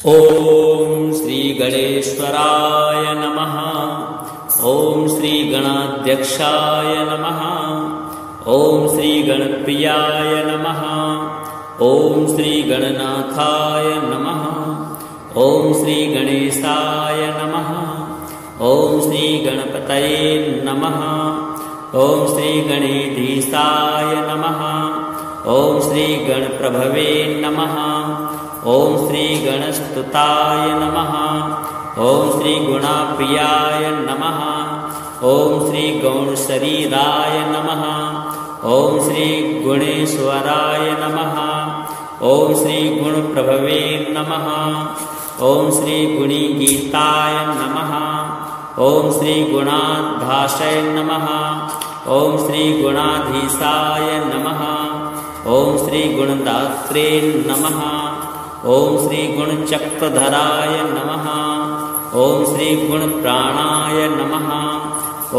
ओम श्री गणेश्वराय नमः। ओम श्री गणाध्यक्षाय नमः। ओम श्री गणप्रियाय नमः। ओम श्री गणनाथाय नमः। ओम श्री गणेशाय नमः। ओम श्री गणपतये नमः। ओम श्री गणेधीशाय नमः। ओम श्री गणप्रभवे नमः। ओम श्री गणस्तुताय नमः। ओम श्री गुणाप्रियाय नमः। ओम श्री गौणशरीराय नमः। ओम श्री गुणेश्वराय नमः। ओम श्री गुणप्रभवे नमः। ओम श्री गुणीगीताय नमः। ओम श्री गुणाधाशय नमः। ओम श्री गुणाधीशाय नमः। ओम श्री गुणदात्रे नमः। ओम श्री गुणचक्रधराय नमः। ओम श्री गुणप्राणाय नमः।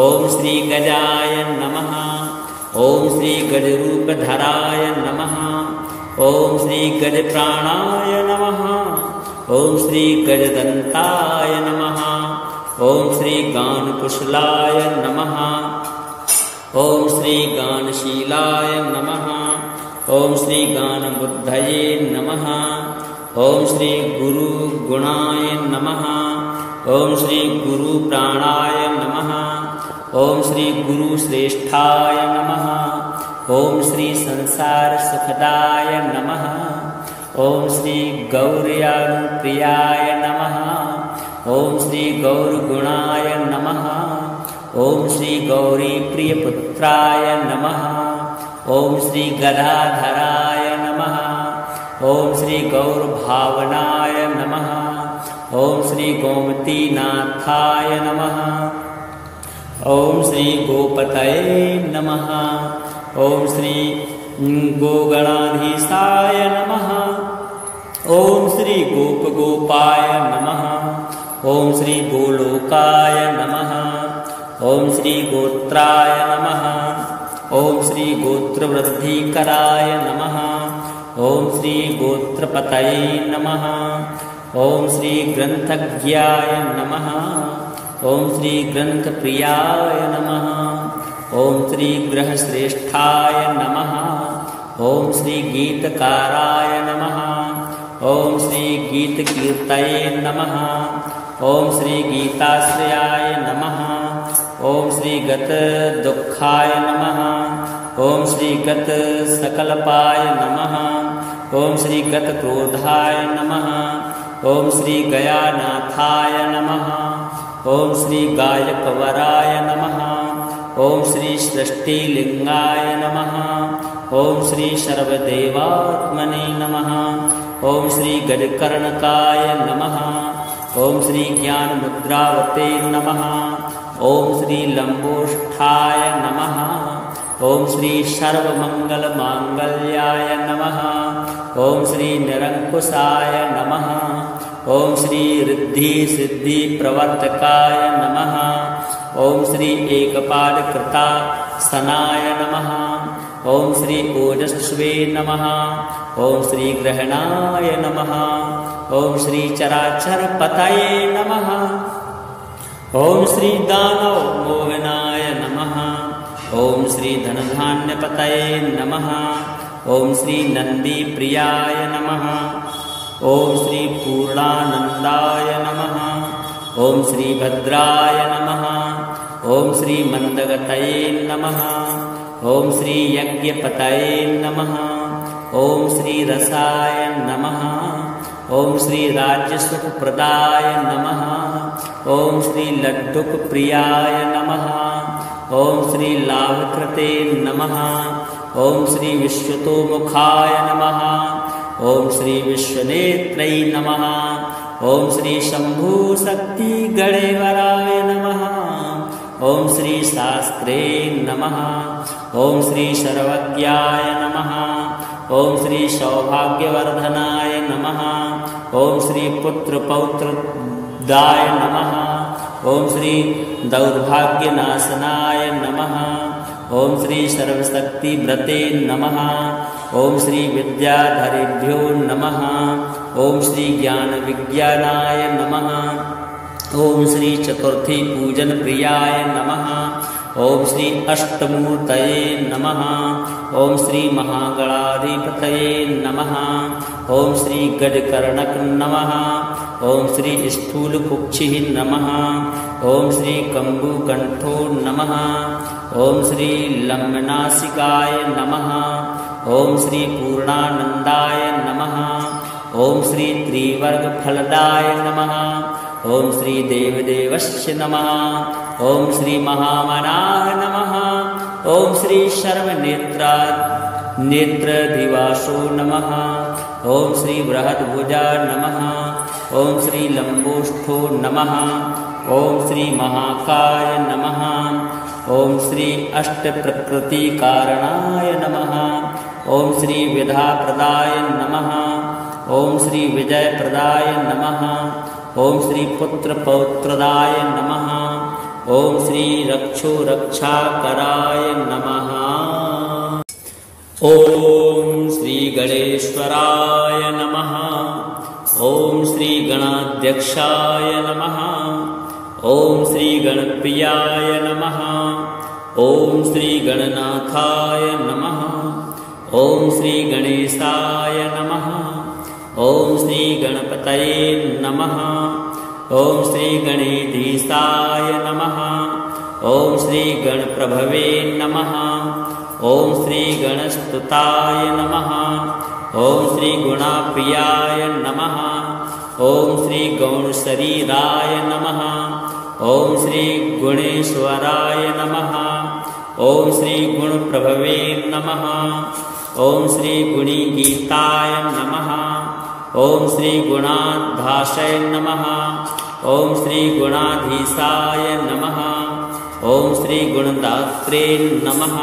ओम श्री गजाय नमः। ओम श्री गजरूपधराय नमः। ओम श्री गजप्राणाय नमः। ओम श्री गजदन्ताय नमः। ओम श्री गानकुशलाय नमः। ओम श्री गानशीलाय नमः। ओम श्री गानबुद्धये नमः। ओम श्री गुरु गुणाय नमः। ओम श्री गुरु प्राणाय नमः। ओम श्री गुरु श्रेष्ठाय नमः। ओम श्री संसार सुखदाय नमः। ओम श्री गौरयानुप्रियाय नमः। ओम श्री गौरगुणाय नमः। ओम श्री गौरी प्रियपुत्राय नमः। ओम श्री गदाधराय नमः। ओम श्री गौरभावनाय नमः। ओम श्री गोमतीनाथाय नमः। ओम श्री गोपतये नमः। ओम श्री गोगणाधीशाय नमः। ओम श्री गोपगोपाय नमः। ओम श्री गोलोकाय नमः। ओम श्री गोत्राय नमः। ओम श्री गोत्रवृद्धिकराय नमः। ओम श्री गोत्रपतये नमः। ओम श्री ग्रंथज्ञाय नमः। ओम श्री ग्रंथप्रियाय नमः। ओम श्री ग्रहश्रेष्ठाय नमः। ओम श्री गीतकाराय नमः। ओम श्री गीतकीर्तये नमः। ओम श्री गीताश्रयाय नमः। ओम श्री गत दुखाय नमः। ओम श्री गत सकलपाय नमः। ओम श्री गत क्रोधाय नमः। ओम श्री गयानाथाय नमः। ओम श्री गायकवराय नमः। ओम श्री सृष्टिलिंगाय नमः। ओम श्री सर्वदेवात्मने नमः। ओम श्री गजकर्णकाय नमः। ओम श्री ज्ञानमुद्रावते नमः। ओम श्री लंबोष्ठाय नमः। ओम श्री सर्वमंगलमांगल्याय नमः। ओम श्री निरंकुशाय नमः। ओम श्री रिद्धि सिद्धि प्रवर्तकाय नमः। ओम श्री एकपादकृता सनाय नमः। ओम श्री ओजस्वे नमः। ओम श्री ग्रहणाय नमः। ओम श्री चराचर पतये नमः। ओम श्री दानव मोहनाय नमः। ओम श्री धनधान्यपतये नमः। ओम श्री नंदी प्रियाय नमः। ओम श्री पूर्णानंदाय नमः। ओम श्री भद्राय नमः। ओम श्री मंदगतये नमः। ओम श्री यज्ञपतये नमः। ओम श्री रसाय नमः। ओम श्री राज्यसुखप्रदाय नमः। ओम श्री लड्डुक प्रियाय नमः। ओम श्री लाभकृते नमः। ओम श्री विश्वतोमुखाय नमः। ओम श्री विश्वनेत्रै नमः। ओम श्री शंभु शक्ति गणेवराय नमः। ओम श्री शास्त्रे नमः। ओम श्री सर्वज्ञाय नमः। ओम श्री सौभाग्यवर्धनाय नमः। ओम श्री पुत्र पौत्रदाय नमः। ओम श्री दौर्भाग्यनाशनाय नमः। ओम श्री सर्वशक्तिव्रते नमः। ओम श्री विद्याधरेभ्यो नमः। ओम श्री ज्ञानविज्ञानाय नमः। ओम श्री चतुर्थी पूजन प्रियाय नमः। ओम श्री अष्टमूर्तये नमः। ओम श्री महागणाधिपतये नमः। ओम श्री गजकर्णक नमः। ओम श्री स्थूलकुक्षिः नमः। ओम श्री कम्बुकण्ठो नमः। ओम श्री लम्बनासिकाय नमः। ओम श्री पूर्णानन्दाय नमः। ओम श्री त्रिवर्गफलदाय नमः। ओम श्री देवदेवस्य नमः। ओम श्री महामनाय नमः। ओम श्री सर्वनेत्रदिवासो नमः। ओम श्री बृहद्भुजा नमः। ओम श्री लंबोष्ठो नमः। ओम श्री महाकाय नमः। ओम श्री अष्टप्रकृतिकारणाय नमः। ओम श्री विद्याप्रदाय नमः। ओम श्री विजयप्रदाय नमः। ओम श्री पुत्रपौत्रदाय नमः। ओम श्री रक्षोरक्षाकराय नमः। ओम श्री गणेश्वराय नमः। ओम श्री गणाध्यक्षाय नमः। ओम श्री गणप्रियाय नमः। ओम श्री गणनाथाय नमः। ओम श्री गणेशाय नमः। ओम श्री गणपतये नमः। ओम श्री गणेधीशाय नमः। ओम श्री गणप्रभवे नमः। ओम श्री गणस्तुताय नमः। ओम श्री गुणाप्रियाय नमः। ओम श्री गौणशरीराय नमः। ओम श्री गुणेश्वराय नमः। ओम श्री गुणप्रभवे नमः। ओम श्री गुणीगीताय नमः। ओम श्री गुणाधाशय नमः। ओम श्री गुणाधीशाय नमः। ओम श्री गुणदात्रे नमः।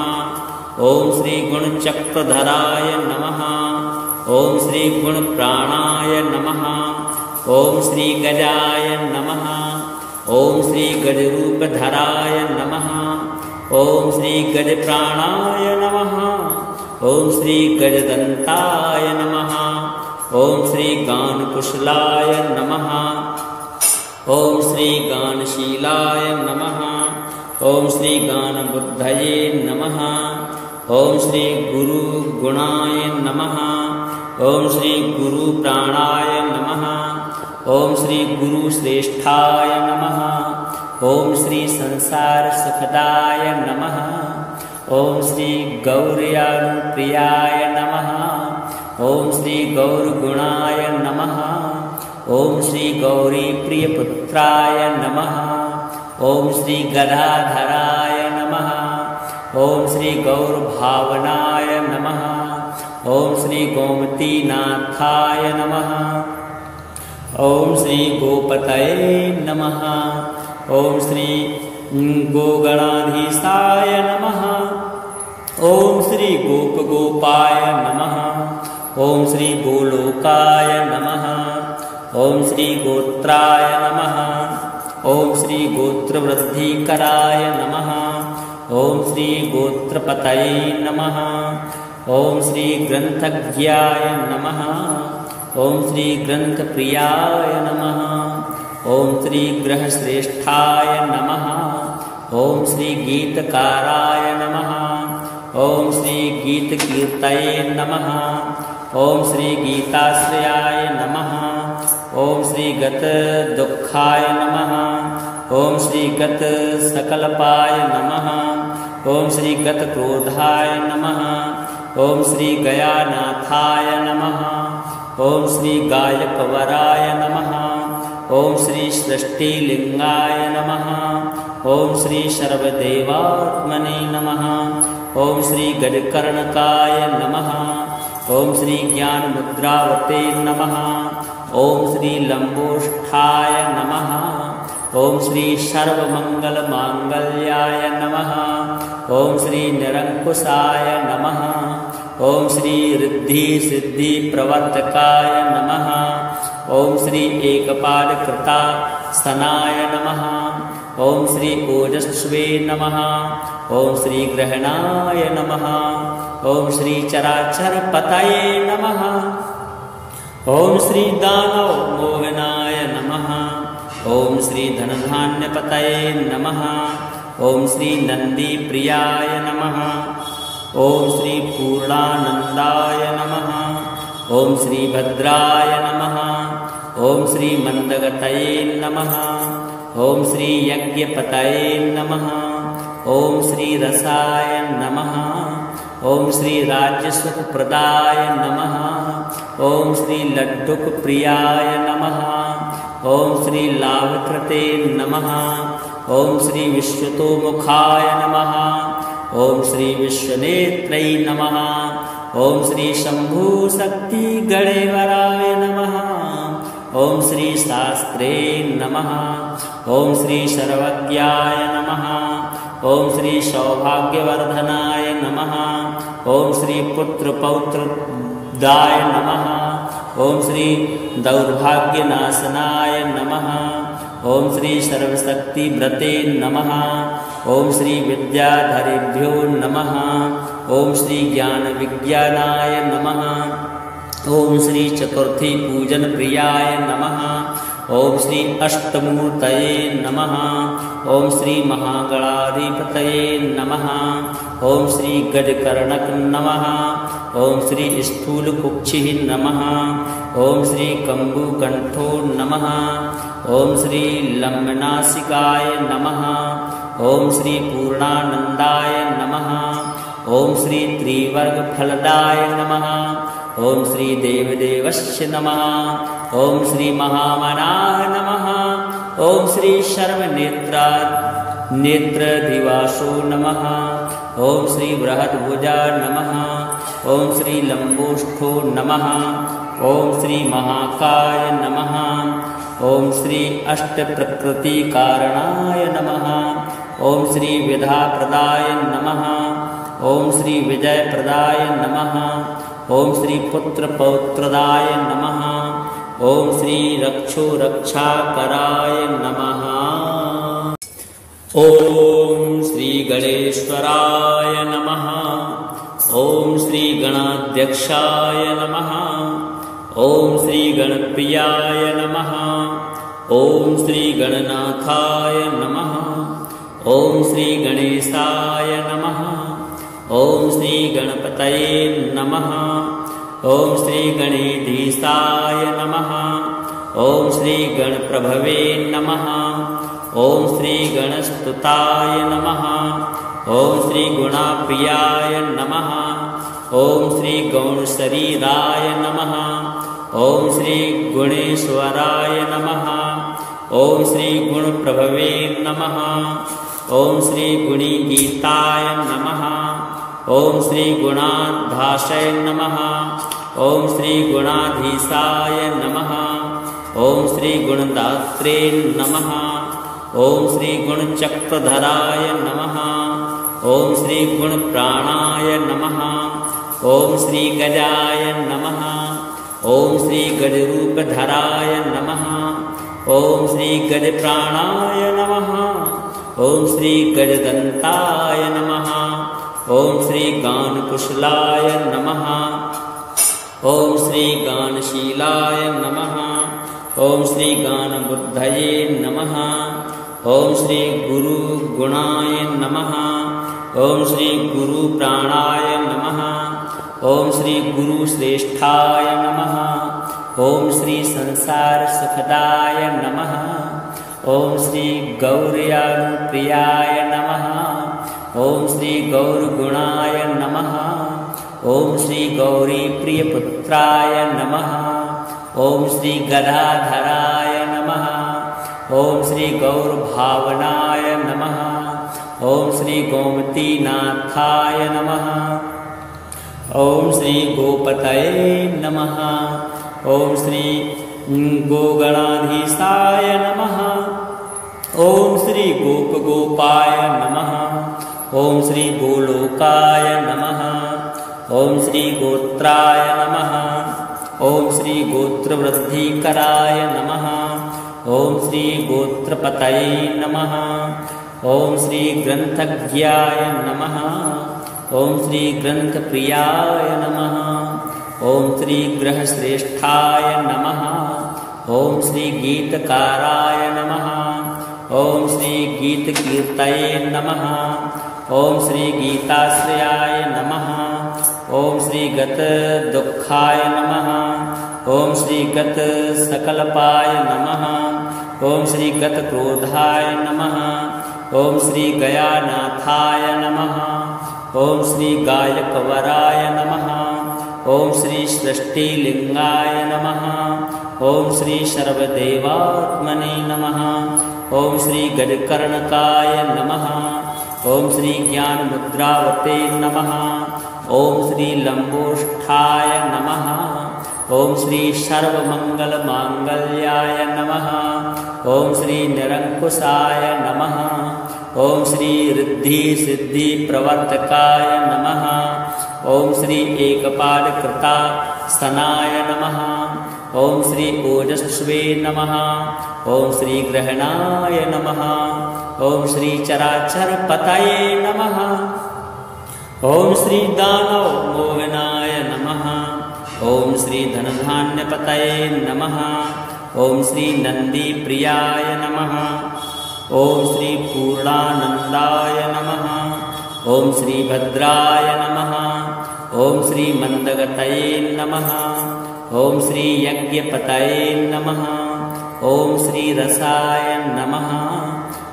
ओम श्री गुणचक्रधराय नमः। ओम श्री गुणप्राणाय नमः। ओम श्री गजाय नमः। ओम श्री गजरूपधराय नमः। ओम श्री गजप्राणाय नमः। ओम श्री गजदन्ताय नमः। ओम श्री गानकुशलाय नमः। ओम श्री गानशीलाय नमः। ओम श्री गानबुद्धये नमः। ओम श्री गुरुगुणाय नमः। ओम श्री गुरुप्राणाय नमः। ओम श्री गुरुश्रेष्ठाय नमः। ओम श्री संसारसुखदाय नमः। ओम श्री गौर्यानुप्रियाय नमः। ओम श्री गौरगुणाय नमः। ओम श्री गौरीप्रियपुत्राय नमः। ओम श्री गदाधराय नमः। ओम श्री गौरभावनाय नमः। ओम श्री गोमतीनाथाय नमः। ओम श्री गोपतये नमः। ओम श्री गोगणाधीशाय नमः। ओम श्री गोपगोपाय नमः। ओम श्री गोलोकाय नमः। ओम श्री गोत्राय नमः। ओम श्री गोत्रवृद्धिकराय नमः। ओम श्री गोत्रपतये नमः। ओम श्री ग्रंथज्ञाय नमः। ओम श्री ग्रंथप्रियाय नमः। ओम श्री ग्रहश्रेष्ठाय नमः। ओम श्री गीतकाराय नमः। ओम श्री गीतकीर्तये नमः। ओम श्री गीताश्रयाय नमः। ओम श्री गतदुःखाय नमः। ओम श्री गतसकलपाय नमः। ओम श्री गतक्रोधाय नमः। ओम श्री गयानाथाय नमः। ओम श्री गायकवराय नमः। ओम श्री सृष्टिलिंगाय नमः। ओम श्री सर्वदेवात्मने नमः। ओम श्री गजकर्णकाय नमः। ओम श्री ज्ञानमुद्रावते नमः। ओम श्री लंबोष्ठाय नमः। ओम श्री सर्वमंगलमांगल्याय नमः। ओम श्री निरंकुशाय नमः। ओम श्री रिद्धि सिद्धि प्रवर्तकाय नमः। ओम श्री एकपादकृता सनाय नमः। ओम श्री ओजस्वे नमः। ओम श्री ग्रहणाय नमः। ओम श्री चराचर पतये नमः। ओम श्री दानव मोहनाय नमः। ओम श्री धनधान्य पतये नमः। ओम श्री नंदी प्रियाय नमः। ओम श्री पूर्णानंदाय नमः। ओम श्री भद्राय नमः। ओम श्री मंदगतये नमः। ओम श्री यज्ञपतये नमः। ओम श्री रसाय नमः। ओम श्री राज्यसुखप्रदाय नमः। ओम श्री लड्डुक प्रियाय नमः। ओम श्री लाभकृते नमः। ओम श्री विश्वतोमुखाय नमः। ओम श्री विश्वनेत्रै नमः। ओम श्री शंभु शक्ति गणेवराय नमः। ओम श्री शास्त्रे नमः। ओम श्री सर्वज्ञाय नमः। ओम श्री सौभाग्यवर्धनाय नमः। ओम श्री पुत्र पौत्रदाय नमः। ओम श्री दौर्भाग्यनाशनाय नमः। ओम श्री सर्वशक्ति व्रते नमः। ओम श्री विद्याधरेभ्यो नमः। ओम श्री ज्ञान विज्ञानाय नमः। ओम श्री चतुर्थी पूजन प्रियाय नमः। ओम श्री अष्टमूर्तये नमः। ओम श्री महागणाधिपतये नमः। ओम श्री गजकर्णक नमः। ओम श्री स्थूलकुक्षिः नमः। ओम श्री कम्बुकण्ठो नमः। ओम श्री लम्बनासिकाय नमः। ओम श्री पूर्णानंदाय नमः। ओम श्री त्रिवर्गफलदाय नमः। ओम श्री देवदेवस्य नमः। ओम श्री महामनाय नमः। ओम श्री नेत्रदिवासो नमः। ओम श्री बृहद्भुजा नमः। ओम श्री लंबोष्ठो नमः। ओम श्री महाकाय नमः। ओम श्री अष्टप्रकृतिकारणाय नमः। ओम श्री विधाप्रदाय नमः। ओम श्री विजयप्रदाय नमः। ओम श्री पुत्र पौत्रदाय नमः। ओम श्री रक्षो रक्षाकराय नमः। ओम श्री गणेश्वराय नमः। ओम श्री गणाध्यक्षाय नमः। ओम श्री गणप्रियाय नमः। ओम श्री गणनाथाय नमः। ओम श्री गणेशाय नमः। ओम श्री गणपतये नमः। ओम श्री गणेधीशाय नमः। ओम श्री गणप्रभवे नमः। ओम श्री गणस्तुताय नमः। ओम श्री गुणाप्रियाय नमः। ओम श्री गौणशरीराय नमः। ओम श्री गुणेश्वराय नमः। ओम श्री गुणप्रभवे नमः। ओम श्री गुणीगीताय नमः। ओम श्री गुणाधाशय नमः। ओम श्री गुणाधीशाय नमः। ओम श्री गुणदात्रे नमः। ओम श्री गुणचक्रधराय नमः। ओम श्री गुणप्राणाय नमः। ओम श्री गजाय नमः। ओम श्री गजरूपधराय नमः। ओम श्री गजप्राणाय नमः। ओम श्री गजदंताय नमः। ओम श्री गानकुशलाय नमः। ओम श्री गानशीलाय नमः। ओम श्री गानबुद्धये नमः। ओम श्री गुरुगुणाय नमः। ओम श्री गुरुप्राणाय नमः। ओम श्री गुरुश्रेष्ठाय नमः। ओम श्री संसार सुखदाय नमः। ओम श्री गौर्यानुप्रियाय नमः। ओम श्री गौरगुणाय नमः। ओम श्री गौरी प्रियपुत्राय नमः। ओम श्री गदाधराय नमः। ओम श्री गौरभावनाय नमः। ओम श्री गोमतीनाथाय नमः। ओम श्री गोपतये नमः। ओम श्री गोगणाधीशाय नमः। ओम श्री गोपगोपाय नमः। ओम श्री गोलोकाय नमः। ओम श्री गोत्राय नमः। ओम श्री गोत्रवृद्धिकराय नमः। ओम श्री गोत्रपतये नमः। ओम श्री ग्रंथज्ञाय नमः। ओम श्री ग्रंथप्रियाय नमः। ओम श्री ग्रहश्रेष्ठाय नमः। ओम श्री गीतकाराय नमः। ओम श्री गीतकीर्तये नमः। ओम श्री गीताश्रयाय नमः। ओम श्री गत दुखाय नमः। ओम श्री गत सकलपाय नमः। ओम श्री गत क्रोधाय नमः। ओम श्री गयानाथाय नमः। ओम श्री गायकवराय नमः। ओम श्री सृष्टिलिंगाय नमः। ओम श्री सर्वदेवात्मने नमः। ओम श्री गजकर्णकाय नमः। ओम श्री ज्ञानमुद्रावते नमः। ओम श्री लंबोष्ठाय नमः। ओम श्री सर्वमंगलमांगल्याय नमः। ओम श्री निरंकुशाय नमः। ओम श्री रिद्धि सिद्धि प्रवर्तकाय नमः। ओम श्री एकपादकृता सनाय नमः। ओम श्री ओजस्वे नमः। ओम श्री ग्रहणाय नमः। ओम श्री चराचर पतये नमः। ओम श्री दानव मोहनाय नमः। ओम श्री धनधान्यपतये नमः। ओम श्री नंदी प्रियाय नमः। ओम श्री पूर्णानंदाय नमः। ओम श्री भद्राय नमः। ओम श्री मंदगतये नमः। ओम श्री यज्ञपतये नमः। ओम श्री रसाय नमः।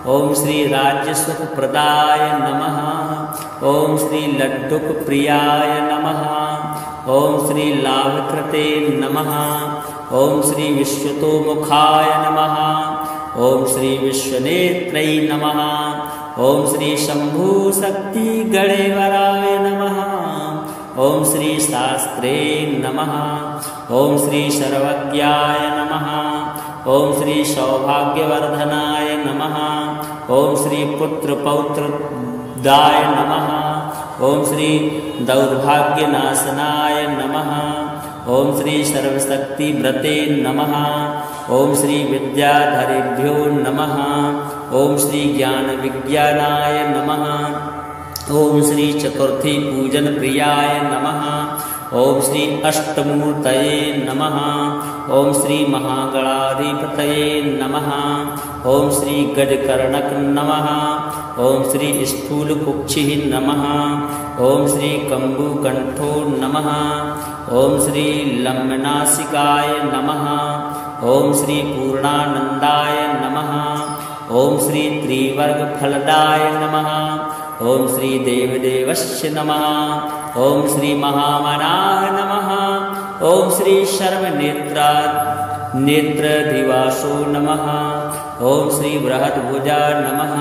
ओम श्री राज्यसुखप्रदाय नमः। ओम श्री लड्डुकप्रियाय नमः। ओम श्री लाभकृते नमः। ओम श्री विश्वतोमुखाय नमः। ओम श्री विश्वनेत्रै नमः। ओम श्री शंभु शक्ति गणेवराय नमः। ओम श्री शास्त्रे नमः। ओम श्री सर्वज्ञाय नमः। ओम श्री सौभाग्यवर्धनाय नमः। ओम श्री पुत्रपौत्रदाय नमः। ओम श्री दौर्भाग्यनाशनाय नमः। ओम श्री सर्वशक्तिव्रते नमः। ओम श्री विद्याधरेभ्यो नमः। ओम श्री ज्ञानविज्ञानाय नमः। ओम श्री चतुर्थी पूजन प्रियाय नमः। ओम श्री अष्टमूर्तये नमः। ओम श्री महागणाधिपतये नमः। ओम श्री गजकर्णक नमः। ओम श्री स्थूलकुक्षिः नमः। ओम श्री कम्बुकण्ठो नमः। ओम श्री लम्बनासिकाय नमः। ओम श्री पूर्णानंदाय नमः। ओम श्री त्रिवर्गफलदाय नमः। ओम श्री देवदेवस्य नमः। ओम श्री महामनाय नमः। ओम श्री नेत्रधिवासो नमः। ओम श्री बृहद्भुजा नमः।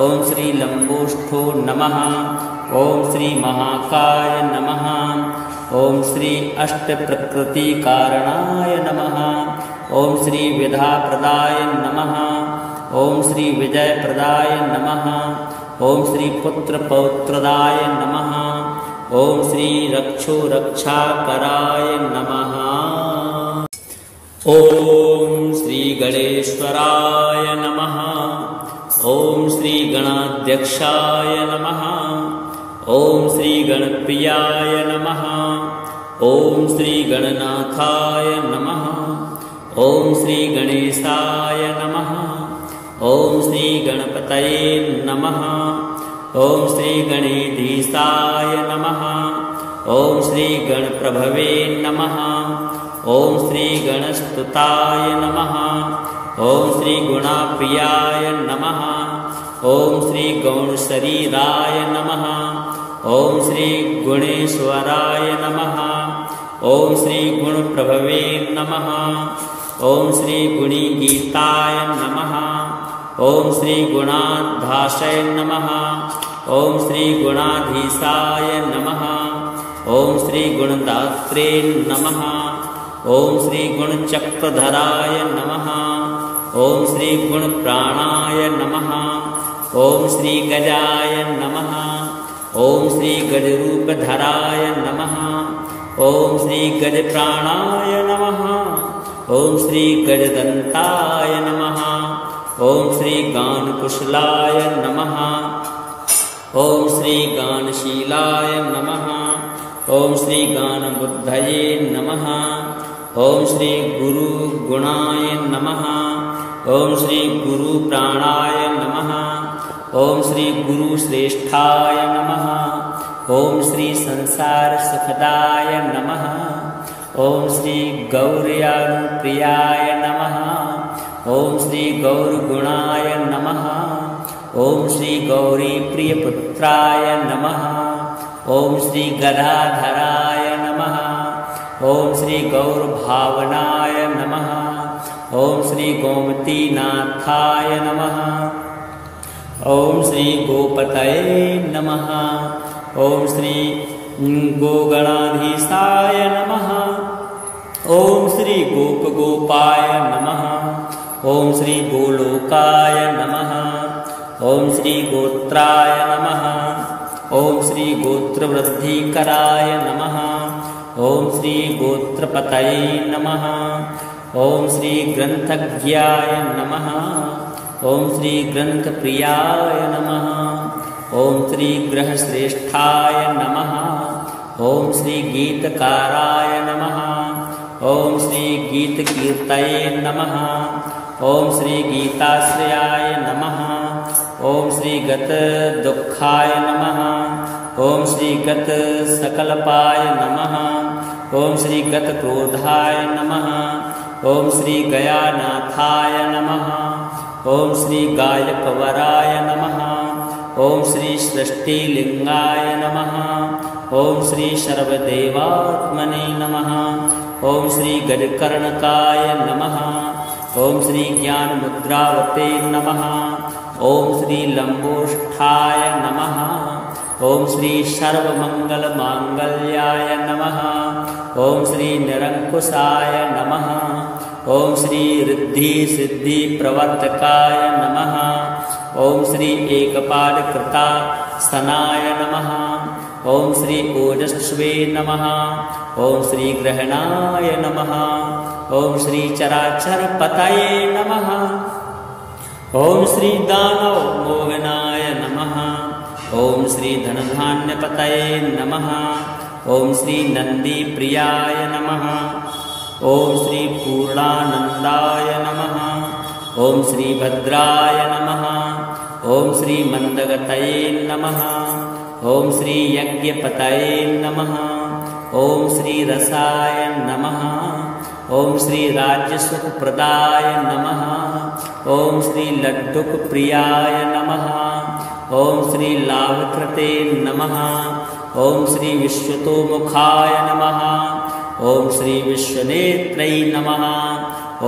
ओम श्री लंबोष्ठो नमः। ओम श्री महाकाय नमः। ओम श्री अष्टप्रकृतिकारणाय नमः। ओम श्री विधाप्रदाय नमः। ओम श्री विजयप्रदाय नमः। ओम श्री पुत्रपौत्रदाय नमः। ओम श्री रक्षोरक्षाकराय नमः। ओम श्री गणेश्वराय नमः। ओम श्री गणाध्यक्षाय नमः। ओम श्री गणप्रियाय नमः। ओम श्री गणनाथाय नमः। ओम श्री गणेशाय नमः। ओम श्री गणपतये नमः। ओम श्री गणेधीशाय नमः। ओम श्री गणप्रभवे नमः। ओम श्री गणस्तुताय नमः। ओम श्री गुणाप्रियाय नमः। ओम श्री गौणशरीराय नमः। ओम श्री गुणेश्वराय नमः। ओम श्री गुणप्रभवे नमः। ओम श्री गुणीगीताय नमः। ओम श्री गुणाधाशय नमः। ओम श्री गुणाधीशाय नमः। ओम श्री गुणदात्रे नमः। ओम श्री गुणचक्रधराय नमः। ओम श्री गुणप्राणाय नमः। ओम श्री गजाय नमः। ओम श्री गजरूपधराय नमः। ओम श्री गजप्राणाय नमः। ॐ श्री गजदन्ताय नमः। ॐ श्री गानकुशलाय नमः। ॐ श्री गानशीलाय नमः। ॐ श्री गानबुद्धये नमः। ॐ श्री गुरुगुणाय नमः। ॐ श्री गुरुप्राणाय नमः। ॐ श्री गुरुश्रेष्ठाय नमः। ॐ श्री संसार सुखदाय नमः। ॐ श्री गौरयानुप्रियाय नमः। ॐ श्री गौरगुणाय नमः। ॐ श्री गौरीप्रियपुत्राय नमः। ॐ श्री गदाधराय नमः। ॐ श्री गौरभावनाय नमः। ॐ श्री गोमतीनाथाय नमः। ॐ श्री गोपतये नमः। ॐ श्री गोगणाधीशाय नमः। ॐ श्री गोपगोपाय नमः। ॐ श्री गोलोकाय नमः। ॐ श्री गोत्राय नमः। ॐ श्री गोत्रवृद्धिकराय नमः। ॐ श्री गोत्रपतये नमः। ॐ श्री ग्रन्थज्ञाय नमः। ॐ श्री ग्रन्थप्रियाय नमः। ॐ श्री ग्रहश्रेष्ठाय नमः। ॐ श्री गीतकाराय नमः। ॐ श्री गीतकीर्तये नमः। ॐ श्री गीताश्रयाय नमः। ॐ श्री गतदुःखाय नमः। ॐ श्री गतसकल्पाय नमः। ॐ श्री गतक्रोधाय नमः। ॐ श्री गयानाथाय नमः। ॐ श्री गायकवराय नमः। ॐ श्री सृष्टिलिंगाय नमः। ॐ श्री सर्वदेवात्मने नमः। ॐ श्री गजकर्णकाय नमः। ॐ श्री ज्ञानमुद्रावते नमः। ॐ श्री लंबोष्ठाय नमः। ॐ श्री सर्वमंगलमांगल्याय नमः। ॐ श्री निरंकुशाय नमः। ॐ श्री रिद्धि सिद्धि प्रवर्तकाय नमः। ॐ श्री एकपादकृता सनाय नमः। ॐ श्री ओजस्वे नमः। ॐ श्री ग्रहणाय नमः। ॐ श्री चराचर पतये नमः। ॐ श्री दानव मोहनाय नमः। ॐ श्री धनधान्यपतये नमः। ॐ श्री नंदी प्रियाय नमः। ॐ श्री पूर्णानंदाय नमः। ॐ श्री भद्राय नमः। ॐ श्री मंदगतये नमः। ॐ श्री यज्ञपतये नमः। ॐ श्री रसाय नमः। ॐ श्री राज्यसुखप्रदाय नमः। ॐ श्री लड्डुकप्रियाय नमः। ॐ श्री लाभकृते नमः। ॐ श्री विश्वतोमुखाय नमः। ॐ श्री विश्वनेत्रै नमः।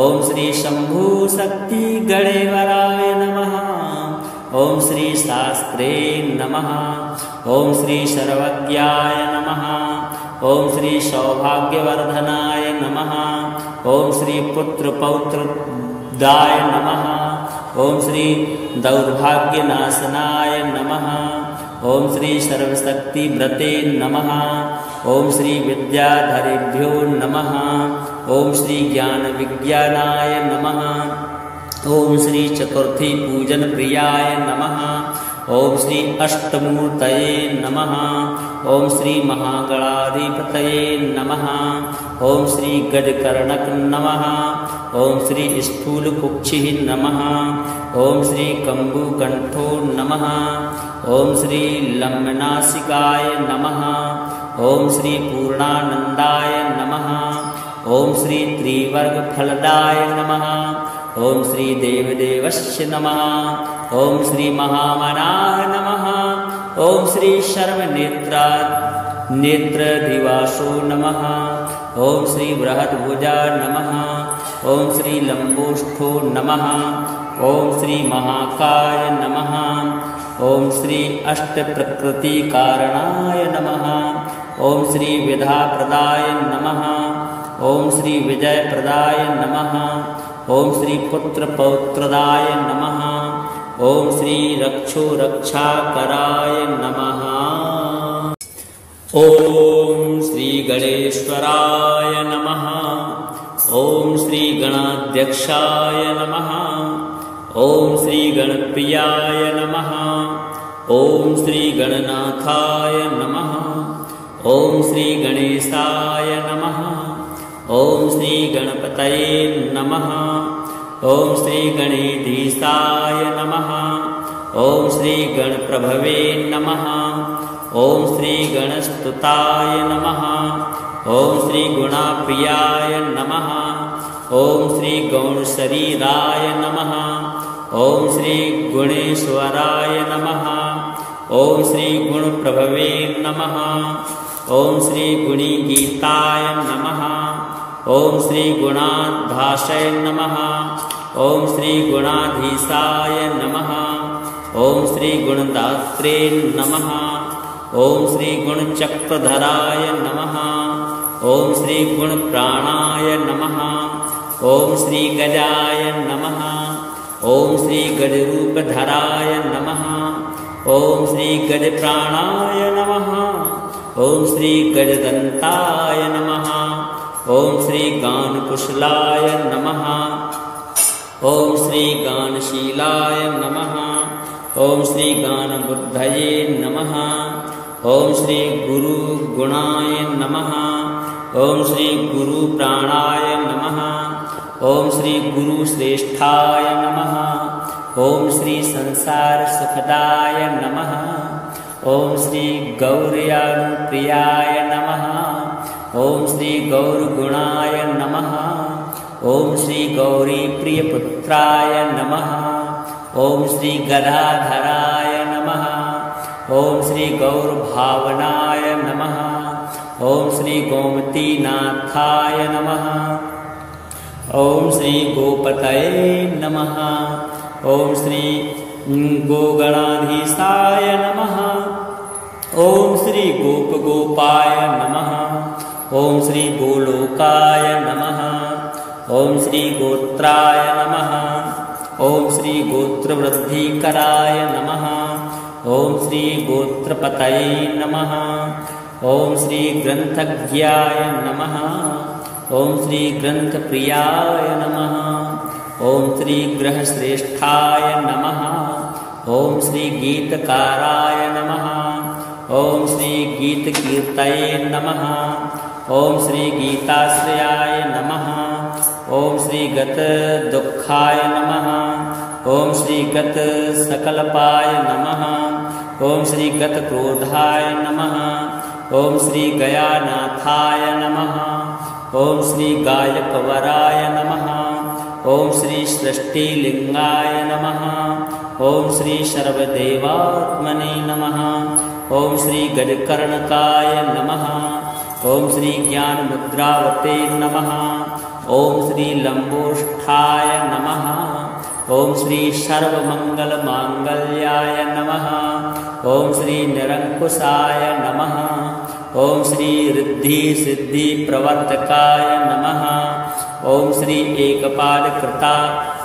ॐ श्री शंभुशक्ति गणेवराय नमः। ॐ श्री शास्त्रे नमः। ॐ श्री सर्वज्ञाय नमः। ॐ श्री सौभाग्यवर्धनाय नमः। ॐ श्री पुत्रपौत्रदाय नमः। ॐ श्री दौर्भाग्यनाशनाय नमः। ॐ श्री सर्वशक्तिव्रते नमः। ॐ श्री विद्याधरेभ्यो नमः। ॐ श्री ज्ञानविज्ञानाय नमः। ॐ श्री चतुर्थी पूजन प्रियाय नमः। ॐ श्री अष्टमूर्तये नमः। ॐ श्री महागणाधिपतये नमः। ॐ श्री गजकर्णक नमः। ॐ श्री स्थूलकुक्षिः नमः। ॐ श्री कम्बुकण्ठो नमः। ॐ श्री लम्बनासिकाय नमः। ॐ श्री पूर्णानंदाय नमः। ॐ श्री त्रिवर्गफलदाय नमः। ॐ श्री देवदेवस्य नमः। ॐ श्री महामनाय नमः। ॐ श्री सर्वनेत्रदिवासो नमः। ॐ श्री बृहद्भुजा नमः। ॐ श्री लंबोष्ठो नमः। ॐ श्री महाकाय नमः। ॐ श्री अष्टप्रकृतिकारणाय नमः। ॐ श्री विधाप्रदाय नमः। ॐ श्री विजयप्रदाय नमः। ॐ श्री पुत्रपौत्रदाय नमः। ॐ श्री रक्षोरक्षाकराय नमः। ॐ श्री गणेश्वराय नमः। ओम श्री गणाध्यक्षाय नमः। ओम श्री गणप्रियाय नमः। ओम श्री गणनाथाय नमः। ओम श्री गणेशाय नमः। ओम श्री गणपतये नमः। ओम श्री गणेधीशाय नमः। ओम श्री गणप्रभवे नमः। ओम श्री गणस्तुताय नमः। ओम श्री गुणाप्रियाय नमः। ओम श्री गौणशरीराय नमः। ओम श्री गुणेश्वराय नमः। ओम श्री गुणप्रभवे नमः। ओम श्री गुणीगीताय नमः। ओम श्री गुणाधाशय नमः। ओम श्री गुणाधीशाय नमः। ओम श्री गुणदात्रे नमः। ओम श्री गुणचक्रधराय नमः। ओम श्री गुणप्राणाय नमः। ओम श्री गजाय नमः। ओम श्री गजरूपधराय नमः। ओम श्री गजप्राणाय नमः। ओम श्री गजदन्ताय नमः। ओम श्री गानकुशलाय नमः। ओम श्री गानशीलाय नमः। ओम श्री गानबुद्धये नमः। ओम श्री गुरुगुणाय नमः। ओम श्री गुरुप्राणाय नमः। ओम श्री गुरुश्रेष्ठाय नमः। ओम श्री संसार सुखदाय नमः। ओम श्री गौर्यानुप्रियाय नमः। ओम श्री गौरगुणाय नमः। ओम श्री गौरी प्रियपुत्राय नमः। ओम श्री गदाधराय नमः। ओम श्री गौरभावनाय नमः। ओम श्री गोमतीनाथाय नमः। ओम श्री गोपतये नमः। ओम श्री गोगणाधीशाय नमः। ओम श्री गोपगोपाय नमः। ओम श्री गोलोकाय नमः। ओम श्री गोत्राय नमः। ओम श्री गोत्रवृद्धिकराय नमः। ओम श्री गोत्रपतये नमः। ओम श्री ग्रंथज्ञाय नमः। ओम श्री ग्रंथप्रियाय नमः। ओम श्री ग्रहश्रेष्ठाय नमः। ओम श्री गीतकाराय नमः। ओम श्री गीतकीर्तये नमः। ओम श्री गीताश्रयाय नमः। ओम श्री गत दुखाय नमः। ओम श्री गत सकलपाय नमः। ओम श्री गत क्रोधाय नमः। ओम श्री गयानाथाय नमः। ओम श्री गायकवराय नमः। ओम श्री सृष्टिलिंगाय नमः। ओम श्री सर्वदेवात्मने नमः। ओम श्री गजकर्णकाय नमः। ओम श्री ज्ञानमुद्रावते नमः। ओम श्री लंबोष्ठाय नमः। ओम श्री सर्वमंगलमांगल्याय नमः। ओम श्री निरंकुशाय नमः। ओम श्री रिद्धि सिद्धि प्रवर्तकाय नमः। ओम श्री एकपादकृता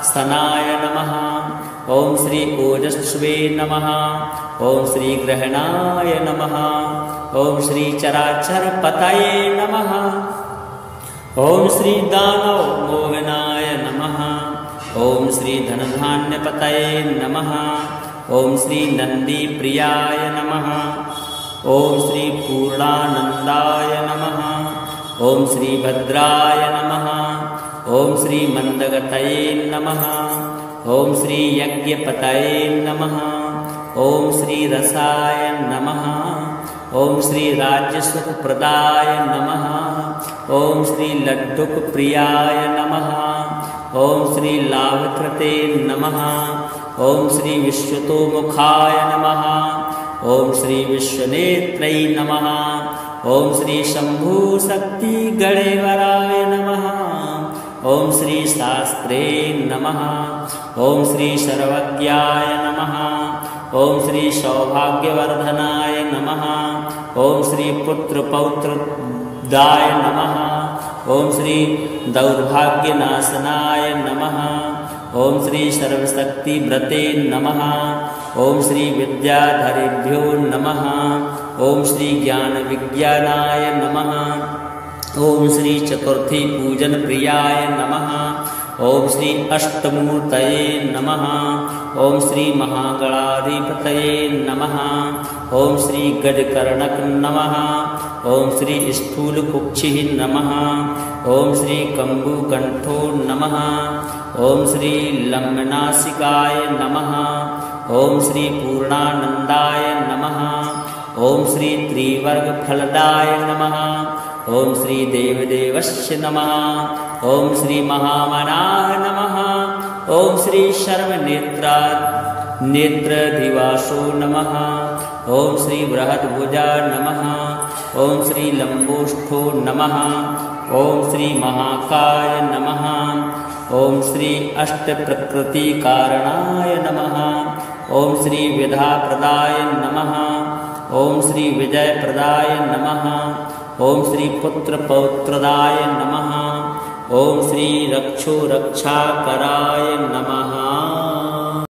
सनाय नमः। ओम श्री ओजस्वे नमः। ओम श्री ग्रहणाय नमः। ओम श्री चराचर पतये नमः। ओम श्री दानव मोहनाय नमः। ओम श्री धनधान्यपतये नमः। ओम श्री नंदी प्रियाय नमः। ओम श्री पूर्णानंदाय नमः। ओम श्री भद्राय नमः। ओम श्री मंदगतये नमः। ओम श्री यज्ञपतये नमः। ओम श्री रसाय नमः। ओम श्री राज्यसुखप्रदाय नमः। ओम श्री लड्डुकप्रियाय नमः। ओम श्री लाभकृते नमः। ओम श्री विश्वतोमुखाय नमः। ओम श्री विश्वनेत्रये नमः। ओम श्री शंभु शक्ति गणेवराय नमः। ओम श्री शास्त्रे नमः। ओम श्री सर्वज्ञाय नमः। ओम श्री सौभाग्यवर्धनाय नमः। ओम श्री पुत्र पौत्रदाय नमः। ओम श्री दौर्भाग्यनाशनाय नमः। ओम श्री सर्वशक्तिव्रते नमः। ओम श्री विद्याधरेभ्यो नमः। ओम श्री ज्ञान विज्ञानाय नमः। ओम श्री चतुर्थी पूजन प्रियाय नमः। ओम श्री अष्टमूर्तये नमः। ओम श्री महागणाधिपतये नमः। ओम श्री गजकर्णक नमः। ओम श्री स्थूलकुक्षिः नमः। ओम श्री कम्बुकण्ठो नमः। ओम श्री लम्बनासिकाय नमः। ओम श्री पूर्णानंदाय नमः। ओम श्री त्रिवर्गफलदाय नमः। ओम श्री देवदेवस्य नमः। ओम श्री महामनाय नमः। ओम श्री नेत्रदिवासो नमः। ओम श्री बृहद्भुजा नमः। ओम श्री लंबोष्ठो नमः। ओम श्री महाकाय नमः। ओम श्री अष्टप्रकृतिकारणाय नमः। ओम श्री विद्याप्रदाय नमः। ओम श्री विजयप्रदाय नमः। ओम श्री पुत्रपौत्रदाय नमः। ओम श्री रक्षोरक्षाकराय नमः।